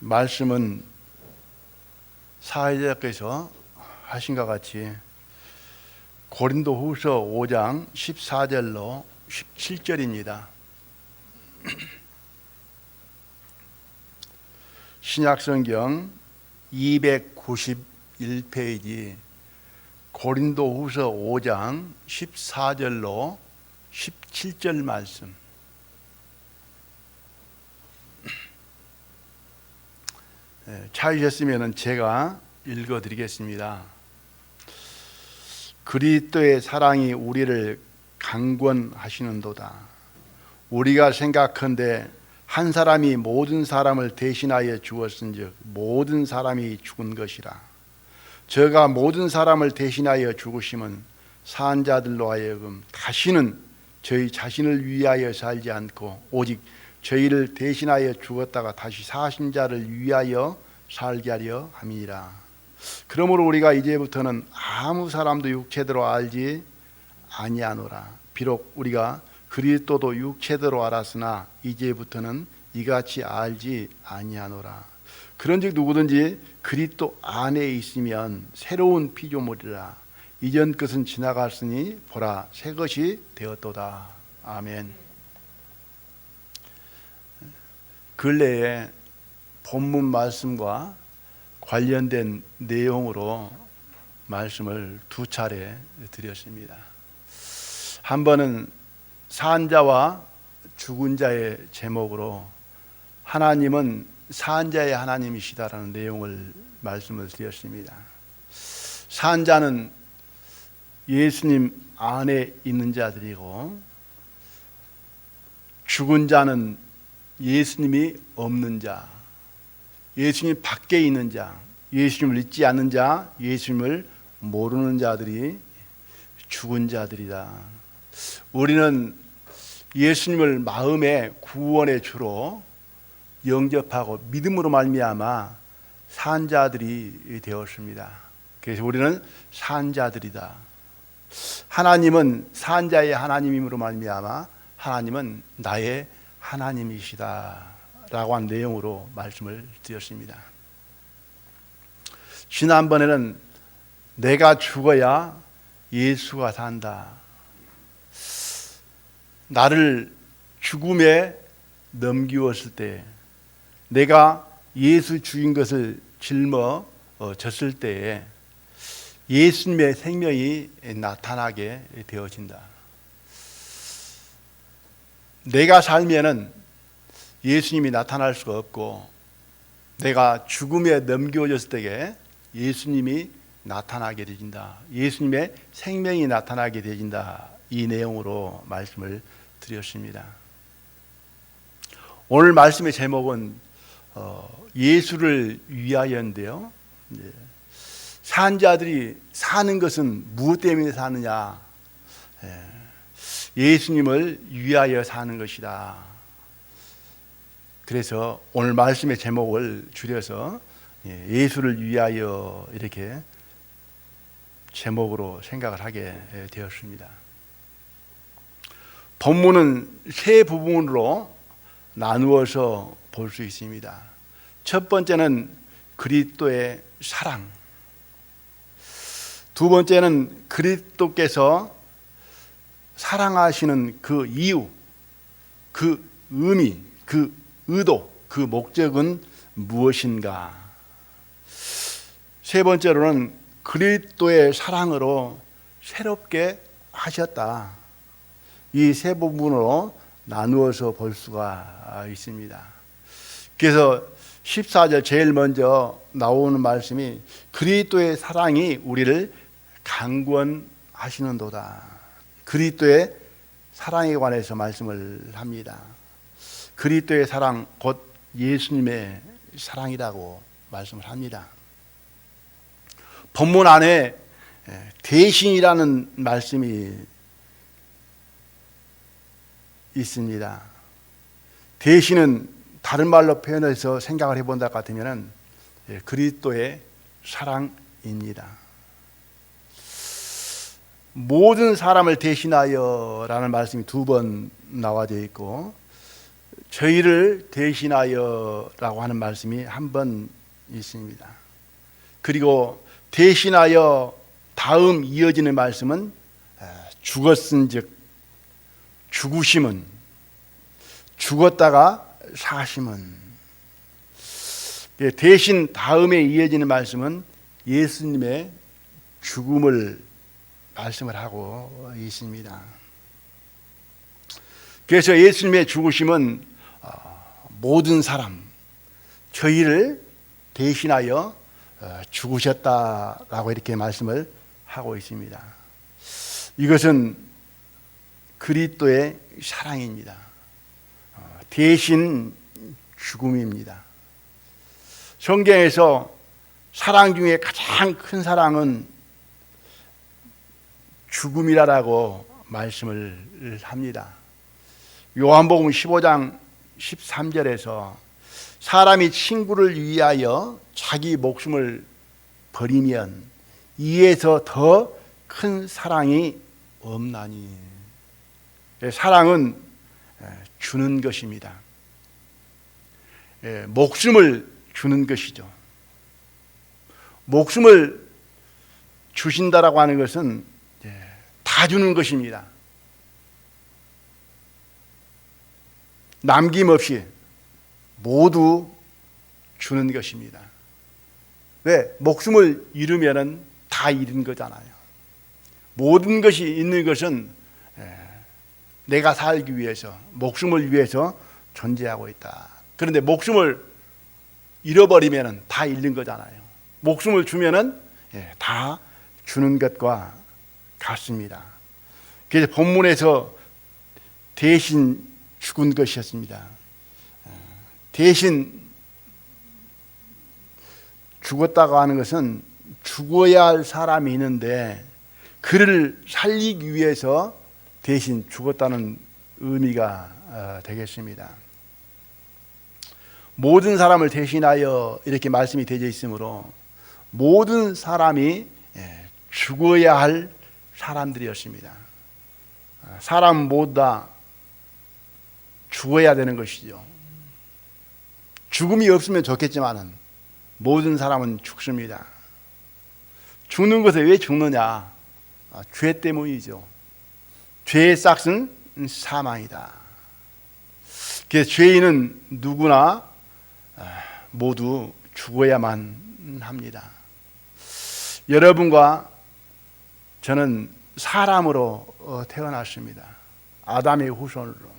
말씀은 사회자께서 하신 것 같이 고린도후서 5장 14절로 17절입니다. 신약성경 291페이지 고린도후서 5장 14절로 17절 말씀. 찾으셨으면 제가 읽어드리겠습니다. 그리스도의 사랑이 우리를 강권하시는도다. 우리가 생각컨대 한 사람이 모든 사람을 대신하여 죽었은즉 모든 사람이 죽은 것이라. 저가 모든 사람을 대신하여 죽으심은 산 자들로 하여금 다시는 저희 자신을 위하여 살지 않고 오직 저희를 대신하여 죽었다가 다시 사신 자를 위하여 살게 하려 함이니라. 그러므로 우리가 이제부터는 아무 사람도 육체대로 알지 아니하노라. 비록 우리가 그리스도도 육체대로 알았으나 이제부터는 이같이 알지 아니하노라. 그런즉 누구든지 그리스도 안에 있으면 새로운 피조물이라. 이전 것은 지나갔으니 보라 새 것이 되었도다. 아멘. 근래에 본문 말씀과 관련된 내용으로 말씀을 두 차례 드렸습니다. 한 번은 산 자와 죽은 자의 제목으로 하나님은 산 자의 하나님이시다라는 내용을 말씀을 드렸습니다. 산 자는 예수님 안에 있는 자들이고 죽은 자는 예수님이 없는 자, 예수님 밖에 있는 자, 예수님을 잊지 않는 자, 예수님을 모르는 자들이 죽은 자들이다. 우리는 예수님을 마음의 구원의 주로 영접하고 믿음으로 말미암아 산 자들이 되었습니다. 그래서 우리는 산 자들이다. 하나님은 산 자의 하나님임으로 말미암아 하나님은 나의 하나님이시다 라고 한 내용으로 말씀을 드렸습니다. 지난번에는 내가 죽어야 예수가 산다. 나를 죽음에 넘기웠을 때 내가 예수 죽인 것을 짊어졌을 때에 예수님의 생명이 나타나게 되어진다. 내가 살면은 예수님이 나타날 수가 없고 내가 죽음에 넘겨졌을 때에 예수님이 나타나게 되진다. 예수님의 생명이 나타나게 되진다. 이 내용으로 말씀을 드렸습니다. 오늘 말씀의 제목은 예수를 위하여인데요. 산 자들이 사는 것은 무엇 때문에 사느냐? 예수님을 위하여 사는 것이다. 그래서 오늘 말씀의 제목을 줄여서 예수를 위하여 이렇게 제목으로 생각을 하게 되었습니다. 본문은 세 부분으로 나누어서 볼 수 있습니다. 첫 번째는 그리스도의 사랑, 두 번째는 그리스도께서 사랑하시는 그 이유, 그 의미, 그 의도, 그 목적은 무엇인가? 세 번째로는 그리스도의 사랑으로 새롭게 하셨다. 이 세 부분으로 나누어서 볼 수가 있습니다. 그래서 14절 제일 먼저 나오는 말씀이 그리스도의 사랑이 우리를 강권하시는도다. 그리스도의 사랑에 관해서 말씀을 합니다. 그리스도의 사랑 곧 예수님의 사랑이라고 말씀을 합니다. 본문 안에 대신이라는 말씀이 있습니다. 대신은 다른 말로 표현해서 생각을 해본다 같으면 그리스도의 사랑입니다. 모든 사람을 대신하여 라는 말씀이 두 번 나와져 있고 저희를 대신하여라고 하는 말씀이 한 번 있습니다. 그리고 대신하여 다음 이어지는 말씀은 죽었은즉, 죽으심은, 죽었다가 사심은. 대신 다음에 이어지는 말씀은 예수님의 죽음을 말씀을 하고 있습니다. 그래서 예수님의 죽으심은 모든 사람, 저희를 대신하여 죽으셨다라고 이렇게 말씀을 하고 있습니다. 이것은 그리스도의 사랑입니다. 대신 죽음입니다. 성경에서 사랑 중에 가장 큰 사랑은 죽음이라고 말씀을 합니다. 요한복음 15장 13절에서 사람이 친구를 위하여 자기 목숨을 버리면 이에서 더 큰 사랑이 없나니. 사랑은 주는 것입니다. 목숨을 주는 것이죠. 목숨을 주신다라고 하는 것은 다 주는 것입니다. 남김없이 모두 주는 것입니다. 왜? 목숨을 잃으면 다 잃은 거잖아요. 모든 것이 있는 것은 내가 살기 위해서, 목숨을 위해서 존재하고 있다. 그런데 목숨을 잃어버리면 다 잃는 거잖아요. 목숨을 주면 다 주는 것과 같습니다. 그래서 본문에서 대신 죽은 것이었습니다. 대신 죽었다고 하는 것은 죽어야 할 사람이 있는데 그를 살리기 위해서 대신 죽었다는 의미가 되겠습니다. 모든 사람을 대신하여 이렇게 말씀이 되어 있으므로 모든 사람이 죽어야 할 사람들이었습니다. 사람 모두 다 죽어야 되는 것이죠. 죽음이 없으면 좋겠지만 모든 사람은 죽습니다. 죽는 것에 왜 죽느냐? 죄 때문이죠. 죄의 싹은 사망이다. 그래서 죄인은 누구나 모두 죽어야만 합니다. 여러분과 저는 사람으로 태어났습니다. 아담의 후손으로.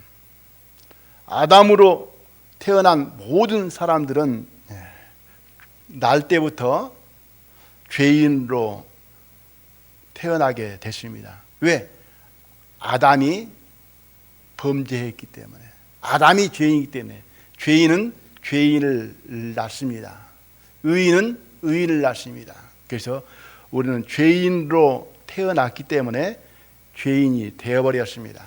아담으로 태어난 모든 사람들은 날 때부터 죄인으로 태어나게 됐습니다. 왜? 아담이 범죄했기 때문에. 아담이 죄인이기 때문에. 죄인은 죄인을 낳습니다. 의인은 의인을 낳습니다. 그래서 우리는 죄인으로 태어났기 때문에 죄인이 되어버렸습니다.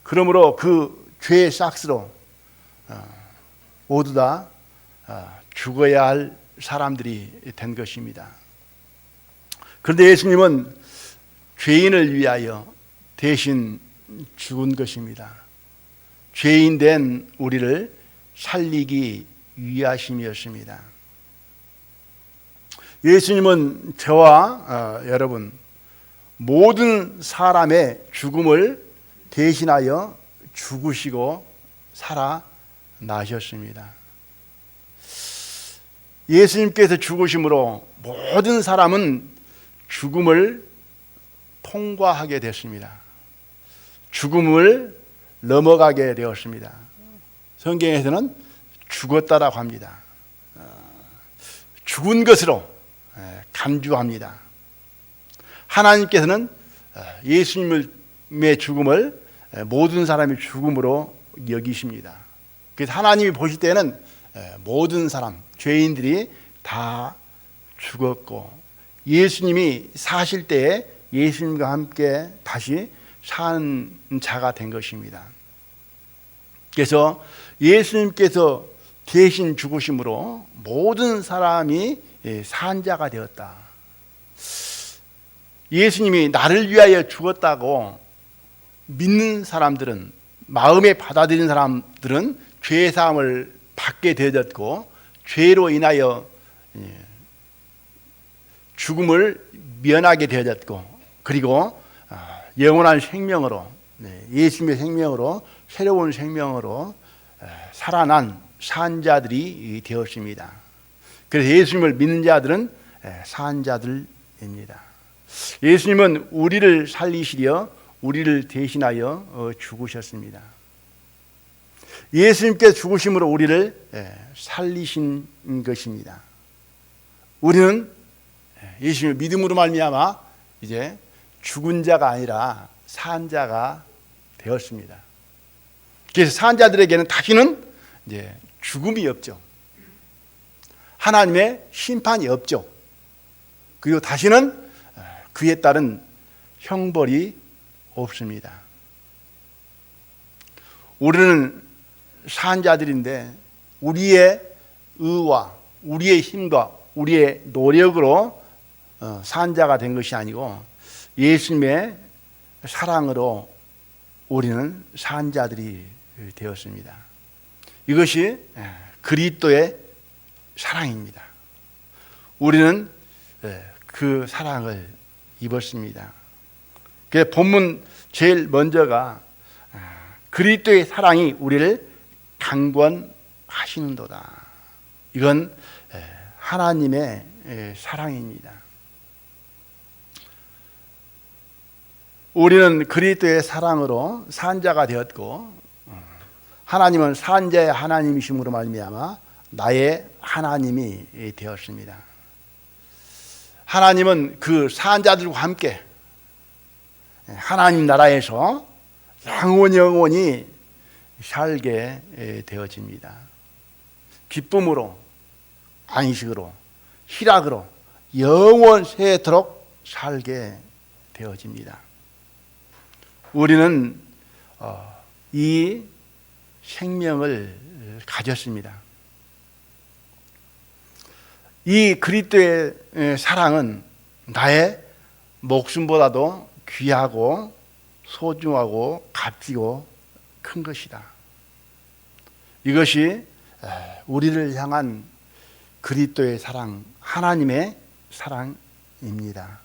그러므로 그 죄의 싹스로 모두 다 죽어야 할 사람들이 된 것입니다. 그런데 예수님은 죄인을 위하여 대신 죽은 것입니다. 죄인 된 우리를 살리기 위하심이었습니다. 예수님은 저와 여러분 모든 사람의 죽음을 대신하여 죽으시고 살아나셨습니다. 예수님께서 죽으심으로 모든 사람은 죽음을 통과하게 됐습니다. 죽음을 넘어가게 되었습니다. 성경에서는 죽었다라고 합니다. 죽은 것으로 간주합니다. 하나님께서는 예수님의 죽음을 모든 사람의 죽음으로 여기십니다. 그래서 하나님이 보실 때는 모든 사람, 죄인들이 다 죽었고 예수님이 사실 때에 예수님과 함께 다시 사는 자가 된 것입니다. 그래서 예수님께서 대신 죽으심으로 모든 사람이 산 자가 되었다. 예수님이 나를 위하여 죽었다고 믿는 사람들은 마음에 받아들인 사람들은 죄 사함을 받게 되어졌고 죄로 인하여 죽음을 면하게 되어졌고 그리고 영원한 생명으로 예수님의 생명으로 새로운 생명으로 살아난 산 자들이 되었습니다. 그래서 예수님을 믿는 자들은 산 자들입니다. 예수님은 우리를 살리시려 우리를 대신하여 죽으셨습니다. 예수님께서 죽으심으로 우리를 살리신 것입니다. 우리는 예수님의 믿음으로 말미암아 이제 죽은 자가 아니라 산 자가 되었습니다. 그래서 산 자들에게는 다시는 이제 죽음이 없죠. 하나님의 심판이 없죠. 그리고 다시는 그에 따른 형벌이 없습니다. 우리는 산 자들인데 우리의 의와 우리의 힘과 우리의 노력으로 산 자가 된 것이 아니고 예수님의 사랑으로 우리는 산 자들이 되었습니다. 이것이 그리스도의 사랑입니다. 우리는 그 사랑을 입었습니다. 그 본문 제일 먼저가 그리스도의 사랑이 우리를 강권하시는도다. 이건 하나님의 사랑입니다. 우리는 그리스도의 사랑으로 산자가 되었고 하나님은 산자의 하나님이심으로 말미암아 나의 하나님이 되었습니다. 하나님은 그 산자들과 함께 하나님 나라에서 영원히 살게 되어집니다. 기쁨으로, 안식으로, 희락으로 영원 세토록 살게 되어집니다. 우리는 이 생명을 가졌습니다. 이 그리스도의 사랑은 나의 목숨보다도 귀하고 소중하고 값지고 큰 것이다. 이것이 우리를 향한 그리스도의 사랑, 하나님의 사랑입니다.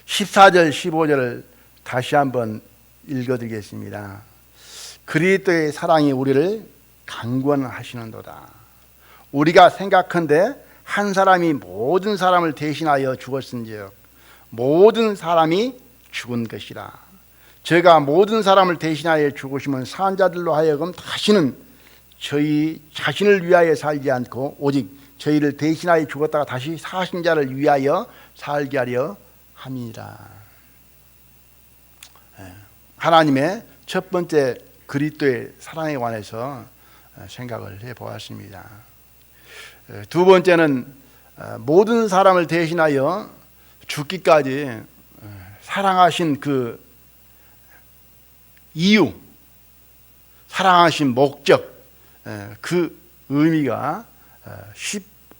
14절, 15절을 다시 한번 읽어드리겠습니다. 그리스도의 사랑이 우리를 강권하시는도다. 우리가 생각한데 한 사람이 모든 사람을 대신하여 죽었은즉 모든 사람이 죽은 것이라. 제가 모든 사람을 대신하여 죽으시면 산 자들로 하여금 다시는 저희 자신을 위하여 살지 않고 오직 저희를 대신하여 죽었다가 다시 사신 자를 위하여 살게 하려 함이라. 하나님의 첫 번째 그리스도의 사랑에 관해서 생각을 해보았습니다. 두 번째는 모든 사람을 대신하여 죽기까지 사랑하신 그 이유, 사랑하신 목적, 그 의미가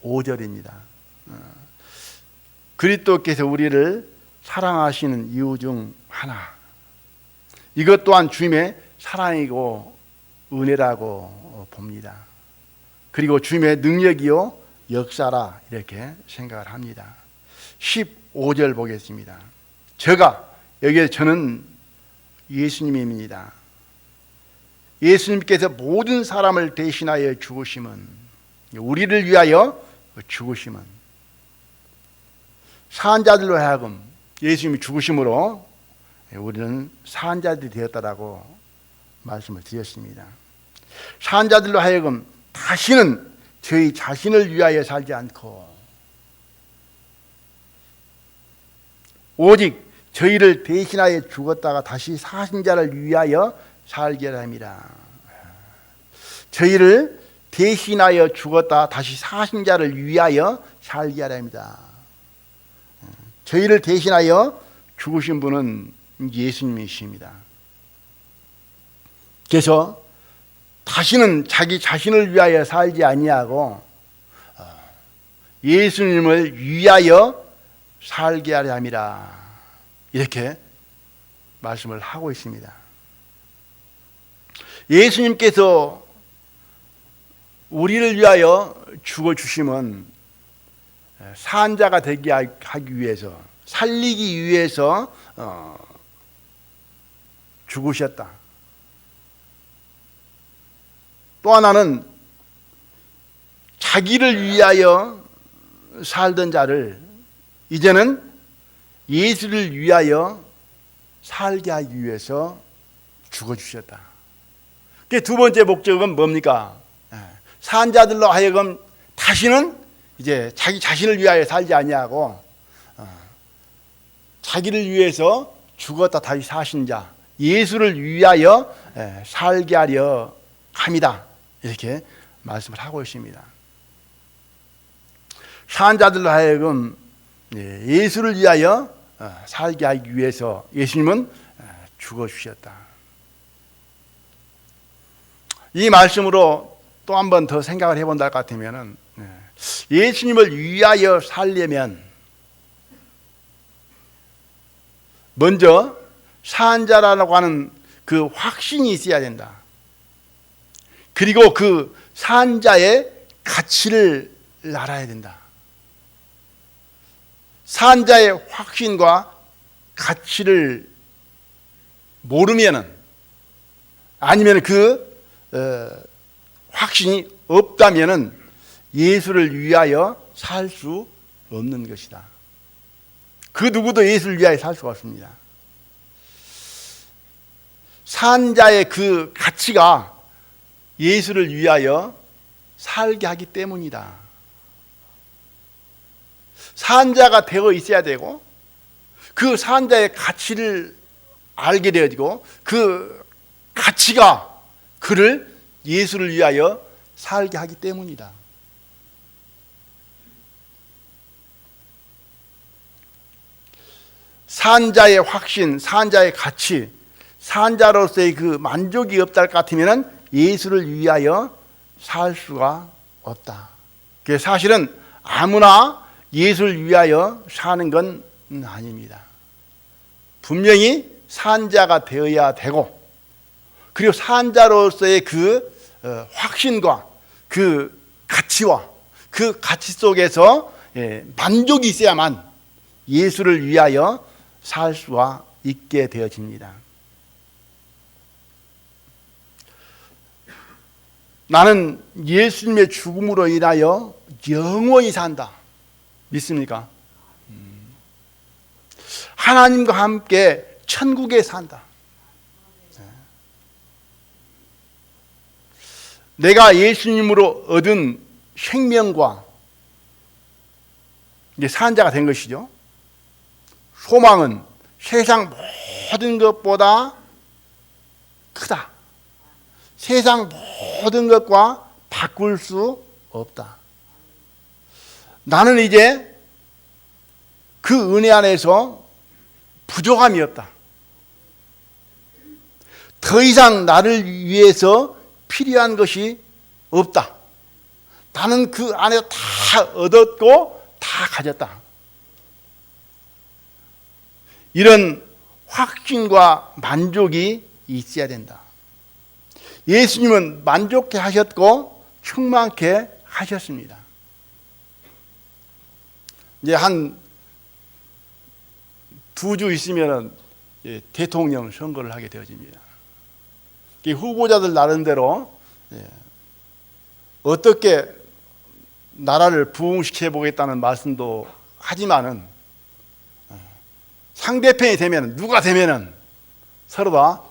15절입니다. 그리스도께서 우리를 사랑하시는 이유 중 하나, 이것 또한 주님의 사랑이고 은혜라고 봅니다. 그리고 주님의 능력이요 역사라 이렇게 생각을 합니다. 15절 보겠습니다. 여기에 저는 예수님입니다. 예수님께서 모든 사람을 대신하여 죽으심은, 우리를 위하여 죽으심은 산자들로 하여금 예수님이 죽으심으로 우리는 산자들이 되었다라고 말씀을 드렸습니다. 산자들로 하여금 다시는 저희 자신을 위하여 살지 않고 오직 저희를 대신하여 죽었다가 다시 사신 자를 위하여 살게 합니다. 저희를 대신하여 죽었다 다시 사신 자를 위하여 살게 합니다. 저희를 대신하여 죽으신 분은 예수님이십니다. 그래서 다시는 자기 자신을 위하여 살지 아니하고 예수님을 위하여 살게 하려 함이라 이렇게 말씀을 하고 있습니다. 예수님께서 우리를 위하여 죽어주심은 산자가 되게 하기 위해서, 살리기 위해서 죽으셨다. 또 하나는 자기를 위하여 살던 자를 이제는 예수를 위하여 살게 하기 위해서 죽어주셨다. 두 번째 목적은 뭡니까? 산자들로 하여금 다시는 이제 자기 자신을 위하여 살지 아니하고 자기를 위해서 죽었다 다시 사신 자, 예수를 위하여 살게 하려 합니다. 이렇게 말씀을 하고 있습니다. 산자들로 하여금 예수를 위하여 살게 하기 위해서 예수님은 죽어주셨다. 이 말씀으로 또 한 번 더 생각을 해본다 같으면 예수님을 위하여 살려면 먼저 산자라고 하는 그 확신이 있어야 된다. 그리고 그 산자의 가치를 알아야 된다. 산자의 확신과 가치를 모르면은, 아니면 그 확신이 없다면은 예수를 위하여 살 수 없는 것이다. 그 누구도 예수를 위하여 살 수가 없습니다. 산자의 그 가치가 예수를 위하여 살게 하기 때문이다. 산자가 되어 있어야 되고, 그 산자의 가치를 알게 되어지고, 그 가치가 그를 예수를 위하여 살게 하기 때문이다. 산자의 확신, 산자의 가치, 산자로서의 그 만족이 없다 같으면 예수를 위하여 살 수가 없다. 그래서 사실은 아무나 예수를 위하여 사는 건 아닙니다. 분명히 산자가 되어야 되고, 그리고 산자로서의 그 확신과 그 가치와 그 가치 속에서 만족이 있어야만 예수를 위하여 살 수가 있게 되어집니다. 나는 예수님의 죽음으로 인하여 영원히 산다. 믿습니까? 하나님과 함께 천국에 산다. 내가 예수님으로 얻은 생명과 이제 산자가 된 것이죠. 소망은 세상 모든 것보다 크다. 세상 모든 것과 바꿀 수 없다. 나는 이제 그 은혜 안에서 부족함이 없다. 더 이상 나를 위해서 필요한 것이 없다. 나는 그 안에 다 얻었고 다 가졌다. 이런 확신과 만족이 있어야 된다. 예수님은 만족해 하셨고 충만케 하셨습니다. 이제 한 2주 있으면 대통령 선거를 하게 되어집니다. 후보자들 나름대로 어떻게 나라를 부흥시켜 보겠다는 말씀도 하지만은 상대편이 되면, 누가 되면은 서로 다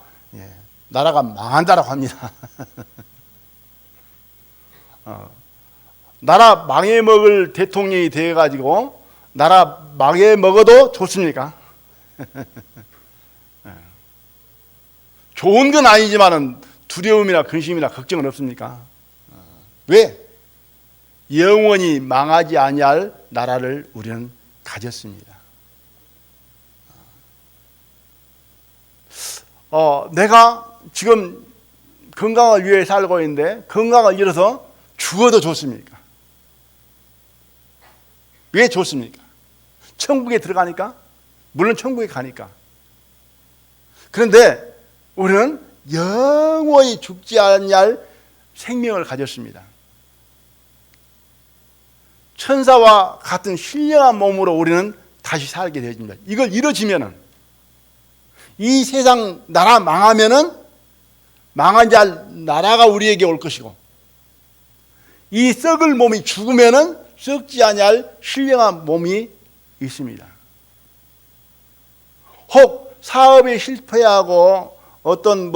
나라가 망한다라고 합니다. 나라 망해먹을 대통령이 되어가지고 나라 망해먹어도 좋습니까? 좋은 건 아니지만은 두려움이나 근심이나 걱정은 없습니까? 왜? 영원히 망하지 아니할 나라를 우리는 가졌습니다. 내가 지금 건강을 위해 살고 있는데 건강을 잃어서 죽어도 좋습니까? 왜 좋습니까? 천국에 들어가니까? 물론 천국에 가니까. 그런데 우리는 영원히 죽지 않을 생명을 가졌습니다. 천사와 같은 신령한 몸으로 우리는 다시 살게 되어집니다. 이걸 이루어지면은, 이 세상 나라 망하면은 망한 자 나라가 우리에게 올 것이고, 이 썩을 몸이 죽으면은 썩지 아니할 신령한 몸이 있습니다. 혹 사업에 실패하고 어떤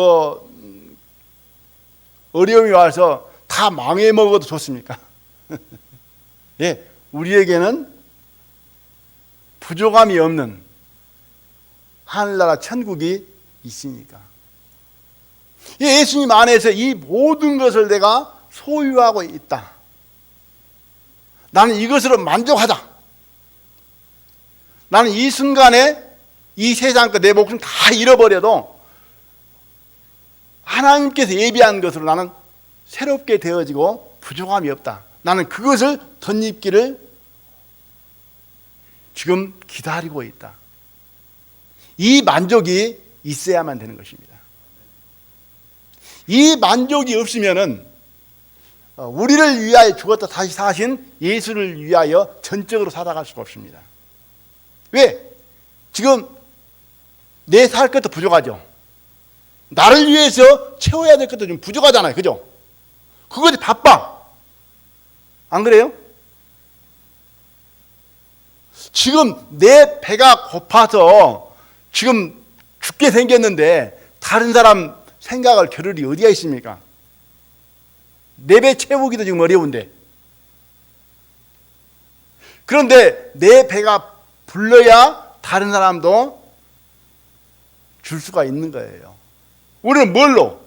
어려움이 와서 다 망해 먹어도 좋습니까? 예, 우리에게는 부족함이 없는 하늘나라 천국이 있으니까. 예수님 안에서 이 모든 것을 내가 소유하고 있다. 나는 이것으로 만족하다. 나는 이 순간에 이 세상 것 내 목숨 다 잃어버려도 하나님께서 예비한 것으로 나는 새롭게 되어지고 부족함이 없다. 나는 그것을 덧입기를 지금 기다리고 있다. 이 만족이 있어야만 되는 것입니다. 이 만족이 없으면은 우리를 위하여 죽었다 다시 사신 예수를 위하여 전적으로 살아갈 수가 없습니다. 왜? 지금 내 살 것도 부족하죠. 나를 위해서 채워야 될 것도 좀 부족하잖아요. 그죠? 그것이 바빠. 안 그래요? 지금 내 배가 고파서 지금 죽게 생겼는데 다른 사람 생각할 겨를이 어디가 있습니까? 내 배 채우기도 지금 어려운데. 그런데 내 배가 불러야 다른 사람도 줄 수가 있는 거예요. 우리는 뭘로?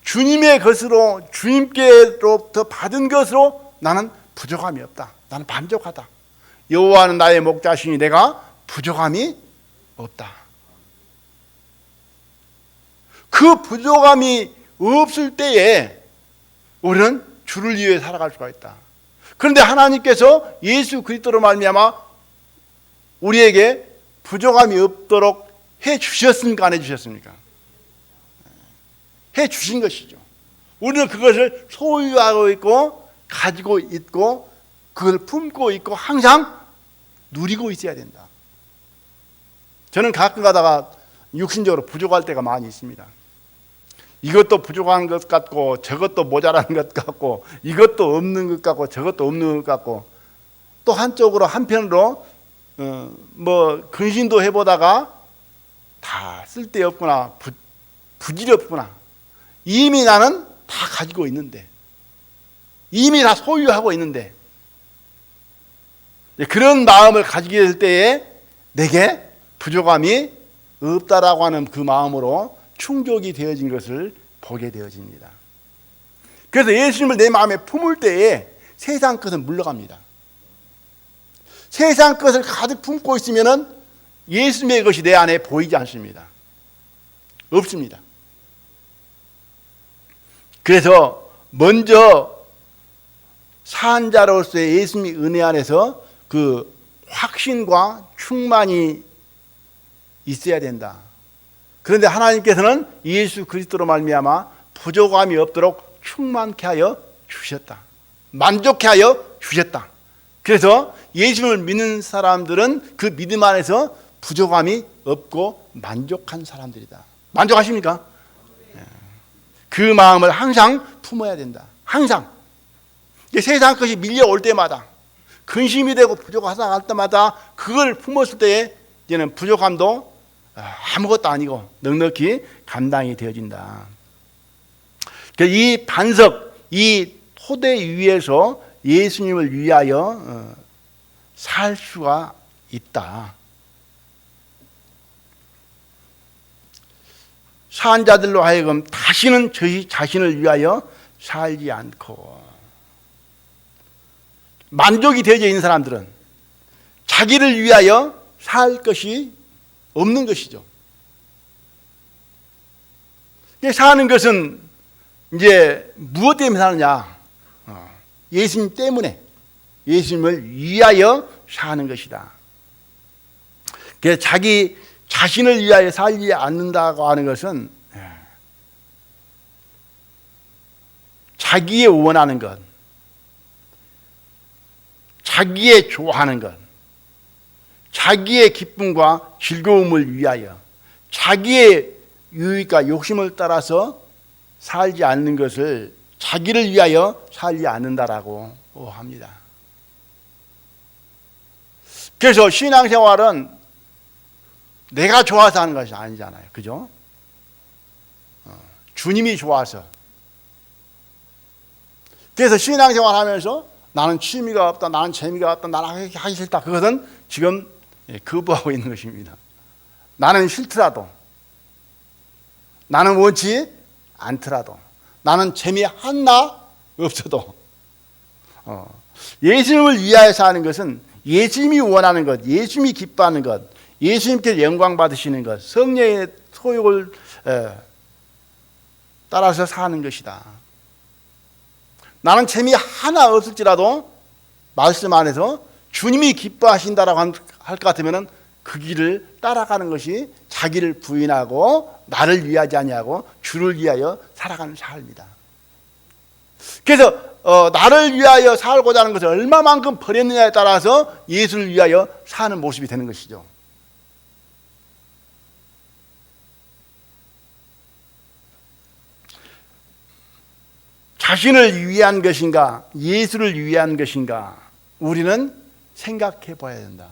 주님의 것으로, 주님께로부터 받은 것으로 나는 부족함이 없다. 나는 만족하다. 여호와는 나의 목자시니 내가 부족함이 없다. 그 부족함이 없을 때에 우리는 주를 위해 살아갈 수가 있다. 그런데 하나님께서 예수 그리스도로 말미암아 우리에게 부족함이 없도록 해 주셨습니까? 안 해 주셨습니까? 해 주신 것이죠. 우리는 그것을 소유하고 있고 가지고 있고 그걸 품고 있고 항상 누리고 있어야 된다. 저는 가끔 가다가 육신적으로 부족할 때가 많이 있습니다. 이것도 부족한 것 같고 저것도 모자란 것 같고 이것도 없는 것 같고 저것도 없는 것 같고 또 한쪽으로 한편으로 근신도 해보다가 다 쓸데없구나 부질없구나 이미 나는 다 가지고 있는데 이미 다 소유하고 있는데 그런 마음을 가지게 될 때에 내게 부족함이 없다라고 하는 그 마음으로 충족이 되어진 것을 보게 되어집니다. 그래서 예수님을 내 마음에 품을 때에 세상 것은 물러갑니다. 세상 것을 가득 품고 있으면 예수님의 것이 내 안에 보이지 않습니다. 없습니다. 그래서 먼저 산 자로서의 예수님의 은혜 안에서 그 확신과 충만이 있어야 된다. 그런데 하나님께서는 예수 그리스도로 말미암아 부족함이 없도록 충만케 하여 주셨다. 만족케 하여 주셨다. 그래서 예수님을 믿는 사람들은 그 믿음 안에서 부족함이 없고 만족한 사람들이다. 만족하십니까? 그 마음을 항상 품어야 된다. 항상. 세상 것이 밀려올 때마다 근심이 되고 부족하다 할 때마다 그걸 품었을 때에 이제는 부족함도 아무것도 아니고 넉넉히 감당이 되어진다. 이 반석, 이 토대 위에서 예수님을 위하여 살 수가 있다. 산 자들로 하여금 다시는 저희 자신을 위하여 살지 않고 만족이 되어져 있는 사람들은 자기를 위하여 살 것이 없는 것이죠. 사는 것은 이제 무엇 때문에 사느냐? 예수님 때문에, 예수님을 위하여 사는 것이다. 그래서 자기 자신을 위하여 살지 않는다고 하는 것은 자기의 원하는 것, 자기의 좋아하는 것, 자기의 기쁨과 즐거움을 위하여 자기의 유익과 욕심을 따라서 살지 않는 것을 자기를 위하여 살지 않는다라고 합니다. 그래서 신앙생활은 내가 좋아서 하는 것이 아니잖아요. 그죠? 주님이 좋아서. 그래서 신앙생활 하면서 나는 취미가 없다, 나는 재미가 없다, 나는 하기 싫다. 그것은 지금 거부하고 있는 것입니다. 나는 싫더라도, 나는 원치 않더라도, 나는 재미 하나 없어도 예수님을 위하여 사는 것은 예수님이 원하는 것, 예수님이 기뻐하는 것, 예수님께 영광 받으시는 것, 성령의 소욕을 따라서 사는 것이다. 나는 재미 하나 없을지라도 말씀 안에서 주님이 기뻐하신다라고 할 것 같으면 그 길을 따라가는 것이 자기를 부인하고 나를 위하지 아니하고 주를 위하여 살아가는 삶이다. 그래서 나를 위하여 살고자 하는 것을 얼마만큼 버렸느냐에 따라서 예수를 위하여 사는 모습이 되는 것이죠. 자신을 위한 것인가, 예수를 위한 것인가, 우리는 생각해 봐야 된다.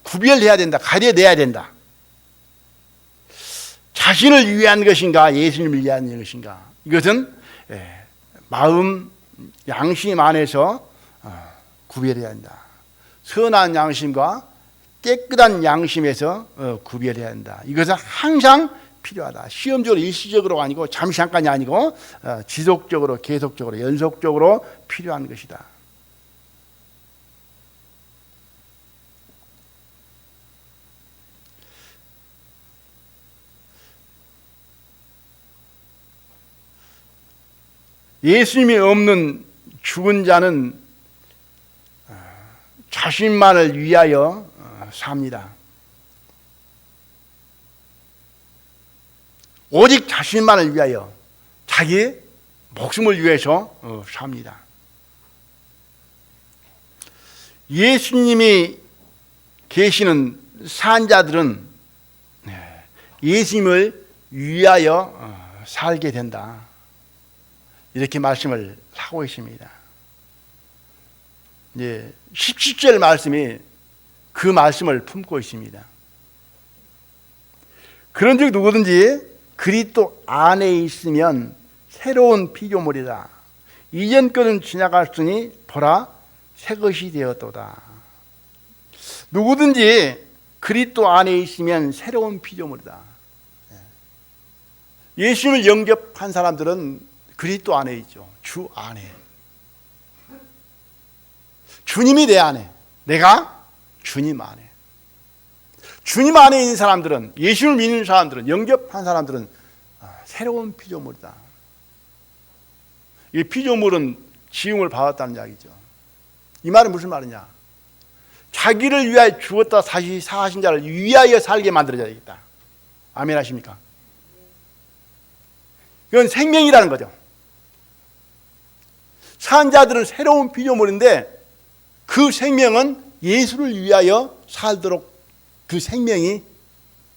구별해야 된다. 가려내야 된다. 자신을 위한 것인가, 예수님을 위한 것인가, 이것은 마음, 양심 안에서 구별해야 한다. 선한 양심과 깨끗한 양심에서 구별해야 한다. 이것은 항상 필요하다. 시험적으로 일시적으로 아니고 잠시 잠깐이 아니고 지속적으로 계속적으로 연속적으로 필요한 것이다. 예수님이 없는 죽은 자는 자신만을 위하여 삽니다. 오직 자신만을 위하여, 자기 목숨을 위해서 삽니다. 예수님이 계시는 산자들은 예수님을 위하여 살게 된다. 이렇게 말씀을 하고 있습니다. 17절 말씀이 그 말씀을 품고 있습니다. 그런즉 누구든지 그리스도 안에 있으면 새로운 피조물이다. 이전 것은 지나갔으니 보라 새 것이 되었도다. 누구든지 그리스도 안에 있으면 새로운 피조물이다. 예수님을 영접한 사람들은 그리스도 안에 있죠. 주 안에. 주님이 내 안에, 내가 주님 안에. 주님 안에 있는 사람들은, 예수를 믿는 사람들은, 영접한 사람들은 새로운 피조물이다. 이 피조물은 지음을 받았다는 이야기죠. 이 말은 무슨 말이냐? 자기를 위하여 죽었다 다시 사신 자를 위하여 살게 만들어야 되겠다. 아멘 하십니까? 이건 생명이라는 거죠. 산 자들은 새로운 피조물인데 그 생명은 예수를 위하여 살도록 그 생명이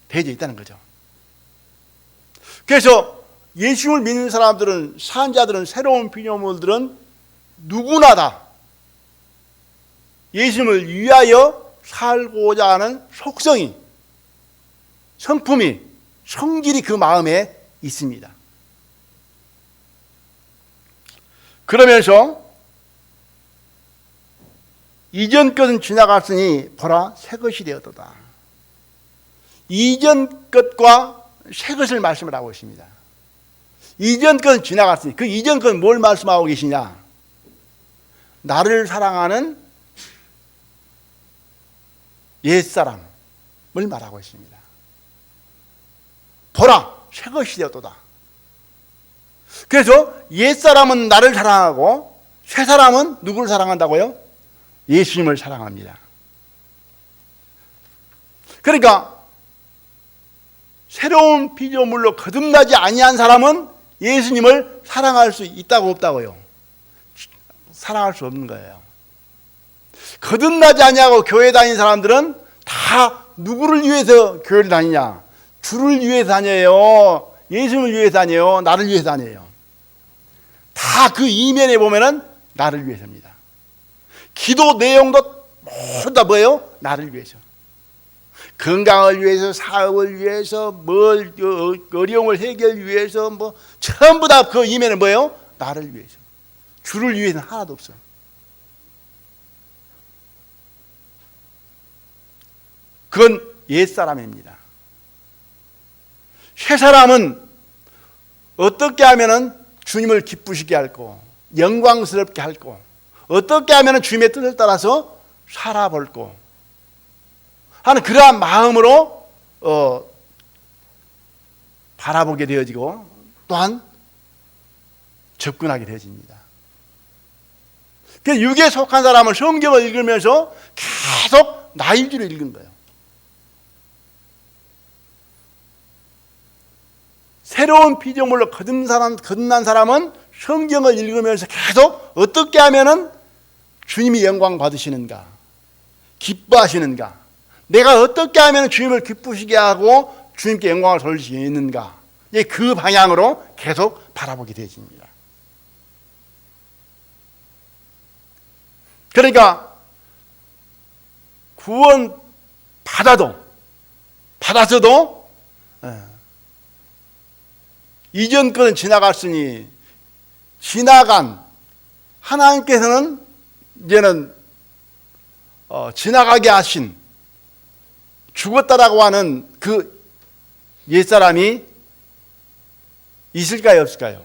되어져 있다는 거죠. 그래서 예수를 믿는 사람들은, 산 자들은, 새로운 피조물들은 누구나 다 예수를 위하여 살고자 하는 속성이, 성품이, 성질이 그 마음에 있습니다. 그러면서 이전 것은 지나갔으니 보라 새 것이 되었도다. 이전 것과 새 것을 말씀을 하고 있습니다. 이전 것은 지나갔으니, 그 이전 것은 뭘 말씀하고 계시냐? 나를 사랑하는 옛사람을 말하고 있습니다. 보라 새 것이 되었도다. 그래서 옛사람은 나를 사랑하고 새 사람은 누구를 사랑한다고요? 예수님을 사랑합니다. 그러니까 새로운 피조물로 거듭나지 아니한 사람은 예수님을 사랑할 수 있다고 없다고요? 사랑할 수 없는 거예요. 거듭나지 아니하고 교회 다니는 사람들은 다 누구를 위해서 교회를 다니냐? 주를 위해서 다녀요. 예수님을 위해서 다녀요. 나를 위해서 다녀요. 다 그 이면에 보면은 나를 위해서입니다. 기도 내용도 모두 다 뭐예요? 나를 위해서. 건강을 위해서, 사업을 위해서, 어려움을 해결 위해서, 전부 다 그 이면에 뭐예요? 나를 위해서. 주를 위해서는 하나도 없어요. 그건 옛사람입니다. 새사람은 어떻게 하면은 주님을 기쁘시게 할고 영광스럽게 할고 어떻게 하면은 주님의 뜻을 따라서 살아볼고 하는 그러한 마음으로 바라보게 되어지고 또한 접근하게 되어집니다. 육에 속한 사람은 성경을 읽으면서 계속 나 위주로 읽은 거예요. 새로운 피조물로 거듭난 사람은 성경을 읽으면서 계속 어떻게 하면은 주님이 영광 받으시는가, 기뻐하시는가, 내가 어떻게 하면 주님을 기쁘시게 하고 주님께 영광을 돌릴 수 있는가, 그 방향으로 계속 바라보게 되어집니다. 그러니까 구원 받아서도 이전 것은 지나갔으니 지나간 하나님께서는 이제는 지나가게 하신 죽었다라고 하는 그 옛사람이 있을까요, 없을까요?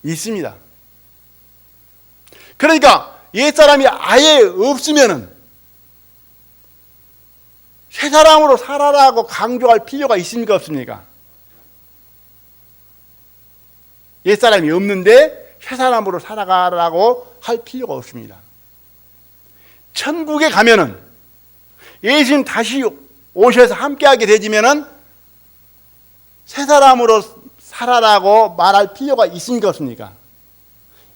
있습니다. 그러니까 옛사람이 아예 없으면은 새사람으로 살아라고 강조할 필요가 있습니까, 없습니까? 옛사람이 없는데 새사람으로 살아가라고 할 필요가 없습니다. 천국에 가면은 예수님 다시 오셔서 함께하게 되지면은 새사람으로 살아라고 말할 필요가 있습니까, 없습니까?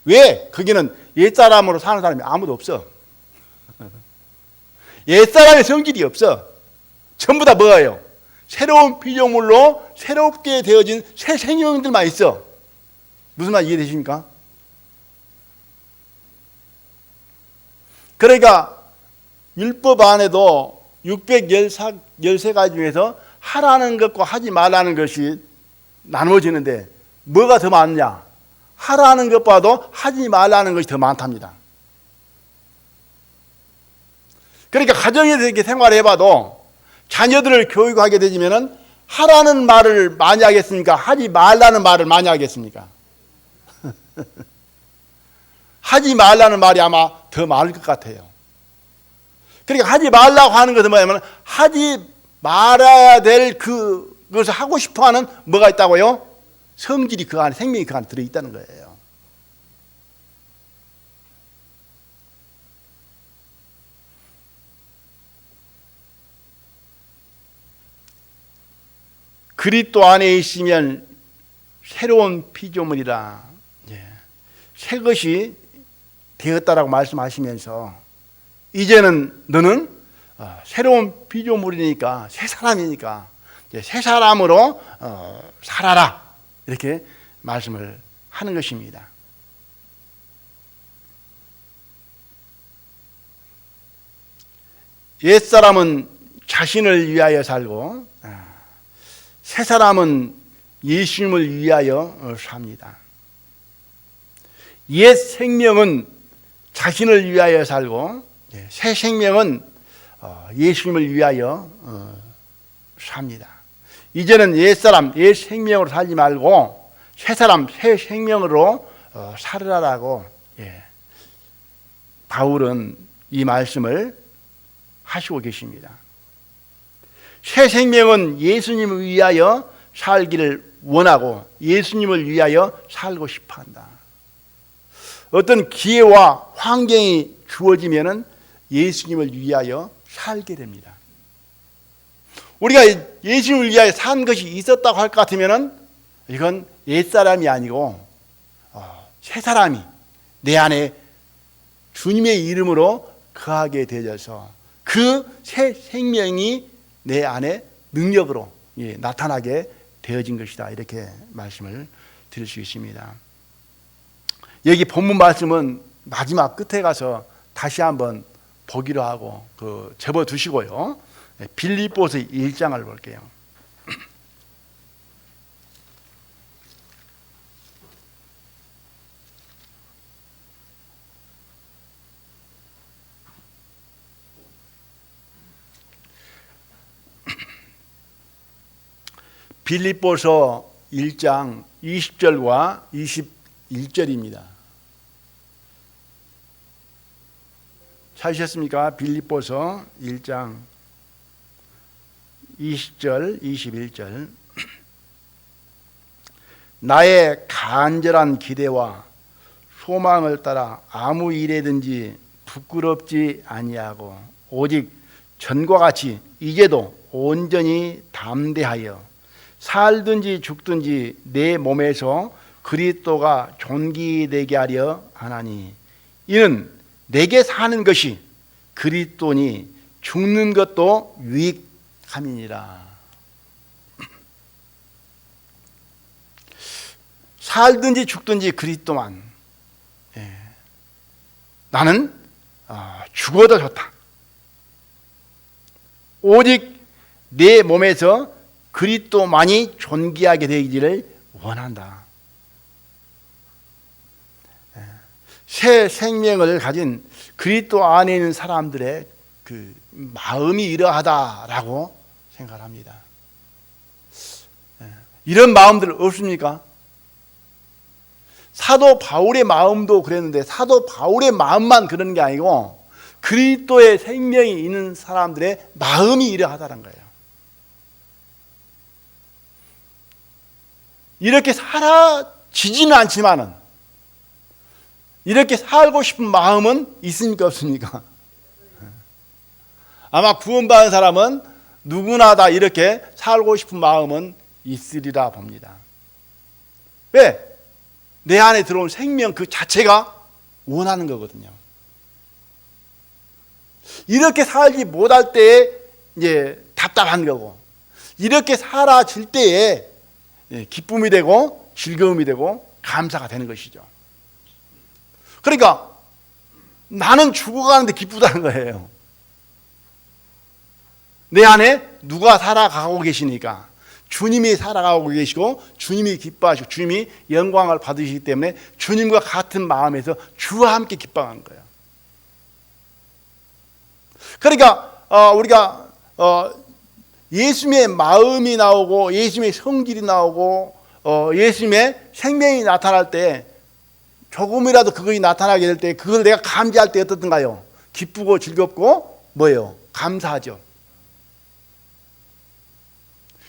왜? 거기는 옛사람으로 사는 사람이 아무도 없어. 옛사람의 성질이 없어. 전부 다 뭐예요? 새로운 피조물로 새롭게 되어진 새 생명들만 있어. 무슨 말 이해되십니까? 그러니까 율법 안에도 613가지 중에서 하라는 것과 하지 말라는 것이 나누어지는데 뭐가 더 많냐? 하라는 것보다도 하지 말라는 것이 더 많답니다. 그러니까 가정에서 이렇게 생활해봐도 자녀들을 교육하게 되지면은 하라는 말을 많이 하겠습니까? 하지 말라는 말을 많이 하겠습니까? 하지 말라는 말이 아마 더 많을 것 같아요. 그러니까 하지 말라고 하는 것은 뭐냐면 하지 말아야 될 그것을 하고 싶어 하는 뭐가 있다고요? 성질이 그 안에, 생명이 그 안에 들어있다는 거예요. 그리스도 안에 있으면 새로운 피조물이라, 새 것이 되었다라고 말씀하시면서 이제는 너는 새로운 피조물이니까 새 사람이니까 새 사람으로 살아라, 이렇게 말씀을 하는 것입니다. 옛사람은 자신을 위하여 살고 새 사람은 예수님을 위하여 삽니다. 옛 생명은 자신을 위하여 살고 새 생명은 예수님을 위하여 삽니다. 이제는 옛사람, 옛 생명으로 살지 말고 새 사람, 새 생명으로 살으라고 바울은 이 말씀을 하시고 계십니다. 새 생명은 예수님을 위하여 살기를 원하고 예수님을 위하여 살고 싶어한다. 어떤 기회와 환경이 주어지면은 예수님을 위하여 살게 됩니다. 우리가 예수님을 위하여 산 것이 있었다고 할 것 같으면은 이건 옛사람이 아니고 새 사람이 내 안에 주님의 이름으로 거하게 되어서 그 새 생명이 내 안에 능력으로 나타나게 되어진 것이다. 이렇게 말씀을 드릴 수 있습니다. 여기 본문 말씀은 마지막 끝에 가서 다시 한번 보기로 하고 접어 두시고요. 빌립보서 1장을 볼게요. 빌립보서 1장 20절과 21절입니다. 찾으셨습니까? 빌립보서 1장 20절, 21절. 나의 간절한 기대와 소망을 따라 아무 일에든지 부끄럽지 아니하고 오직 전과 같이 이제도 온전히 담대하여 살든지 죽든지 내 몸에서 그리스도가 존귀되게 하려 하나니 이는 내게 사는 것이 그리스도니 죽는 것도 유익함이니라. 살든지 죽든지 그리스도만. 나는 죽어도 좋다. 오직 내 몸에서 그리스도만이 존귀하게 되기를 원한다. 새 생명을 가진 그리스도 안에 있는 사람들의 그 마음이 이러하다라고 생각합니다. 이런 마음들 없습니까? 사도 바울의 마음도 그랬는데 사도 바울의 마음만 그런 게 아니고 그리스도의 생명이 있는 사람들의 마음이 이러하다는 거예요. 이렇게 살아지지는 않지만은 이렇게 살고 싶은 마음은 있습니까? 없습니까? 아마 구원받은 사람은 누구나 다 이렇게 살고 싶은 마음은 있으리라 봅니다. 왜? 내 안에 들어온 생명 그 자체가 원하는 거거든요. 이렇게 살지 못할 때에 이제 답답한 거고, 이렇게 살아질 때에 기쁨이 되고 즐거움이 되고 감사가 되는 것이죠. 그러니까 나는 죽어가는데 기쁘다는 거예요. 내 안에 누가 살아가고 계시니까 주님이 살아가고 계시고 주님이 기뻐하시고 주님이 영광을 받으시기 때문에 주님과 같은 마음에서 주와 함께 기뻐하는 거예요. 그러니까 우리가 예수님의 마음이 나오고 예수님의 성질이 나오고 예수님의 생명이 나타날 때 조금이라도 그것이 나타나게 될 때 그걸 내가 감지할 때 어떻든가요? 기쁘고 즐겁고 뭐예요? 감사하죠.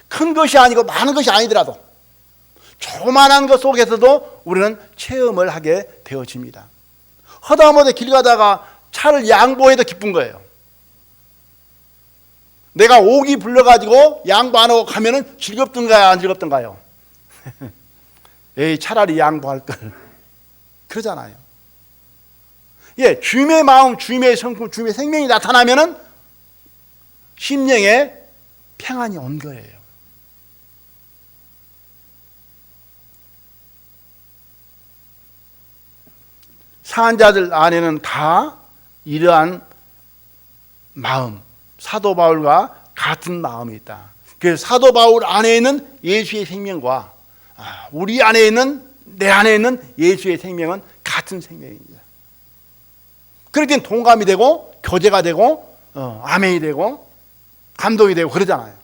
큰 것이 아니고 많은 것이 아니더라도 조그만한 것 속에서도 우리는 체험을 하게 되어집니다. 허다못해 길 가다가 차를 양보해도 기쁜 거예요. 내가 옥이 불러가지고 양보 안 하고 가면은 즐겁던가요? 안 즐겁던가요? 에이, 차라리 양보할 걸. 그러잖아요. 예, 주님의 마음, 주님의 성품, 주님의 생명이 나타나면은 심령에 평안이 온 거예요. 상한 자들 안에는 다 이러한 마음, 사도 바울과 같은 마음이 있다. 그래서 사도 바울 안에 있는 예수의 생명과 우리 안에 있는 내 안에 있는 예수의 생명은 같은 생명입니다. 그렇기 때문에 동감이 되고 교제가 되고 아멘이 되고 감동이 되고 그러잖아요.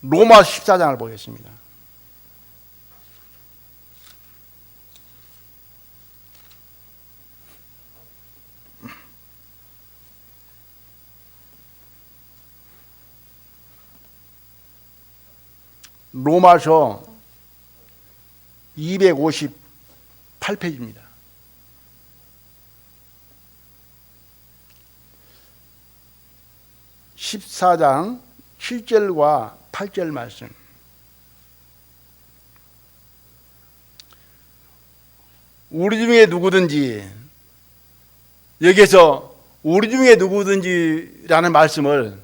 로마 14장을 보겠습니다. 로마서 258페이지입니다. (14장) 7절과 8절 말씀. 우리 중에 누구든지, 여기에서 우리 중에 누구든지라는 말씀을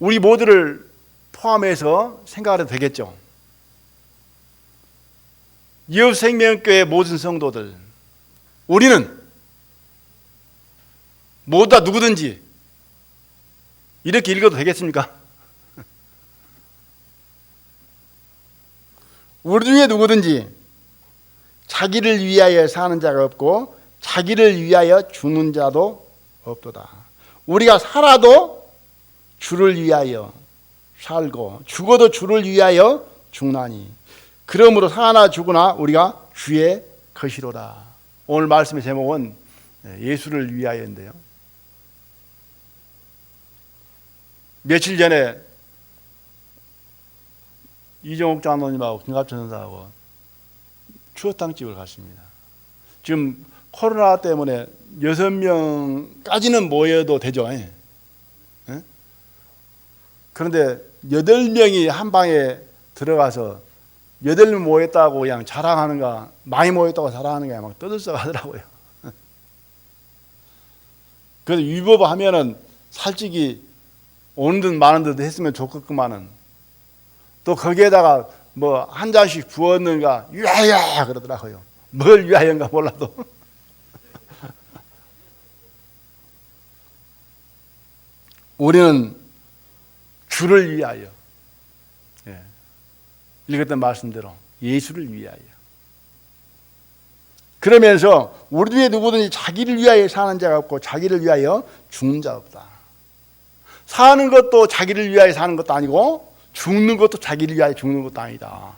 우리 모두를 포함해서 생각해도 되겠죠. 이웃생명교회 모든 성도들, 우리는 모두 다 누구든지 이렇게 읽어도 되겠습니까? 우리 중에 누구든지 자기를 위하여 사는 자가 없고 자기를 위하여 죽는 자도 없도다. 우리가 살아도 주를 위하여 살고 죽어도 주를 위하여 죽나니 그러므로 사나 죽으나 우리가 주의 것이로다. 오늘 말씀의 제목은 예수를 위하여인데요. 며칠 전에 이정옥 장로님하고 김갑천 선사하고 추어탕집을 갔습니다. 지금 코로나 때문에 6명까지는 모여도 되죠. 그런데 8명이 한 방에 들어가서 8명 모였다고 그냥 자랑하는가, 많이 모였다고 자랑하는가 막 떠들썩 하더라고요. 그래서 위법하면은 솔직히 오는 듯 마는 듯 했으면 좋겠구만은 또 거기에다가 뭐 한 잔씩 부었는가 위하여 그러더라고요. 뭘 위하여인가 몰라도. 우리는 주를 위하여, 읽었던 말씀대로 예수를 위하여. 그러면서 우리 중에 누구든지 자기를 위하여 사는 자가 없고 자기를 위하여 죽는 자가 없다. 사는 것도 자기를 위하여 사는 것도 아니고 죽는 것도 자기를 위하여 죽는 것도 아니다.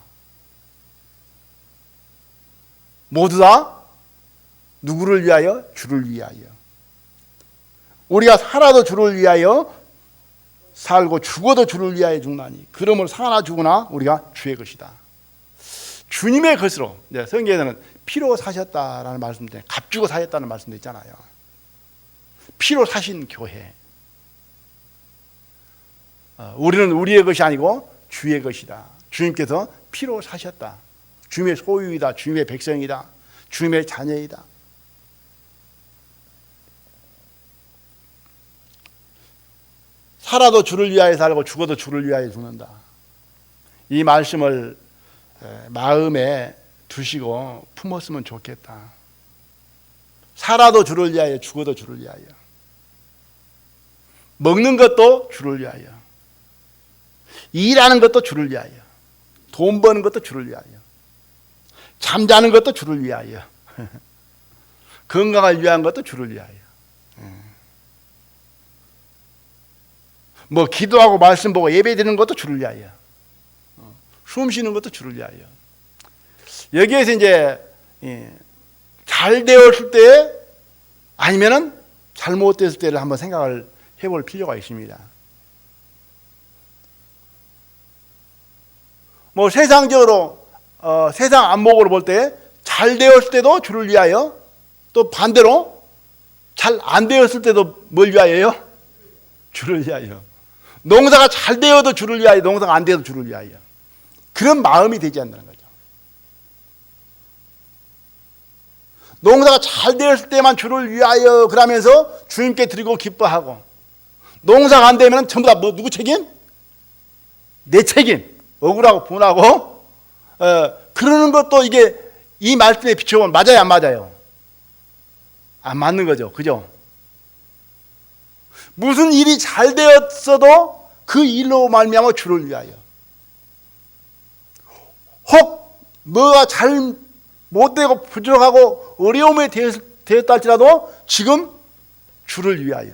모두 다 누구를 위하여? 주를 위하여. 우리가 살아도 주를 위하여 살고 죽어도 주를 위하여 죽나니 그러므로 사나 죽으나 우리가 주의 것이다. 주님의 것으로, 성경에서는 피로 사셨다라는 말씀도 있잖아요. 값주고 사셨다는 말씀도 있잖아요. 피로 사신 교회. 우리는 우리의 것이 아니고 주의 것이다. 주님께서 피로 사셨다. 주님의 소유이다. 주님의 백성이다. 주님의 자녀이다. 살아도 주를 위하여 살고 죽어도 주를 위하여 죽는다. 이 말씀을 마음에 두시고 품었으면 좋겠다. 살아도 주를 위하여 죽어도 주를 위하여. 먹는 것도 주를 위하여. 일하는 것도 주를 위하여. 돈 버는 것도 주를 위하여. 잠자는 것도 주를 위하여. 건강을 위한 것도 주를 위하여. 뭐 기도하고 말씀 보고 예배 드리는 것도 주를 위하여. 숨 쉬는 것도 주를 위하여. 여기에서 이제 잘 되었을 때 아니면은 잘못됐을 때를 한번 생각을 해볼 필요가 있습니다. 뭐 세상적으로 세상 안목으로 볼 때 잘 되었을 때도 주를 위하여, 또 반대로 잘 안 되었을 때도 뭘 위하여요? 주를 위하여. 농사가 잘 되어도 주를 위하여, 농사가 안 되어도 주를 위하여. 그런 마음이 되지 않는 거죠. 농사가 잘 되었을 때만 주를 위하여 그러면서 주님께 드리고 기뻐하고, 농사가 안 되면 전부 다 뭐 누구 책임? 내 책임. 억울하고 분하고 그러는 것도 이게 이 말씀에 비춰보면 맞아요, 안 맞아요? 안 맞는 거죠. 그죠? 무슨 일이 잘 되었어도 그 일로 말미암아 주를 위하여. 혹 뭐가 잘 못되고 부족하고 어려움에 되었다 할지라도 지금 주를 위하여.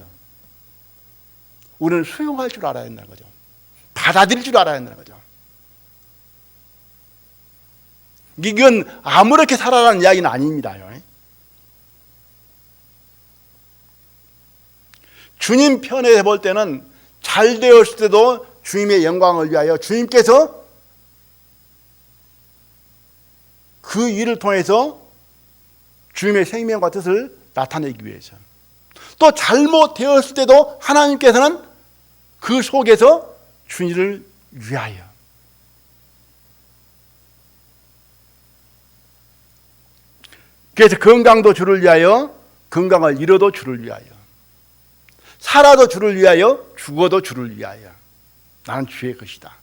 우리는 수용할 줄 알아야 한다는 거죠. 받아들일 줄 알아야 한다는 거죠. 이건 아무렇게 살아라는 이야기는 아닙니다. 주님 편에 볼 때는 잘 되었을 때도 주님의 영광을 위하여, 주님께서 그 일을 통해서 주님의 생명과 뜻을 나타내기 위해서, 또 잘못되었을 때도 하나님께서는 그 속에서 주님을 위하여. 그래서 건강도 주를 위하여, 건강을 잃어도 주를 위하여, 살아도 주를 위하여, 죽어도 주를 위하여. 나는 주의 것이다.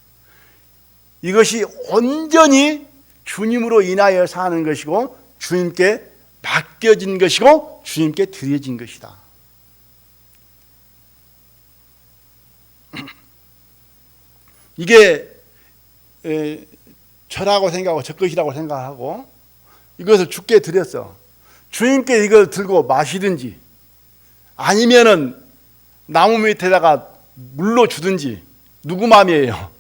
이것이 온전히 주님으로 인하여 사는 것이고 주님께 맡겨진 것이고 주님께 드려진 것이다. 이게 저라고 생각하고 저 것이라고 생각하고 이것을 주께 드렸어. 주님께 이걸 들고 마시든지 아니면은 나무 밑에다가 물로 주든지 누구 마음이에요?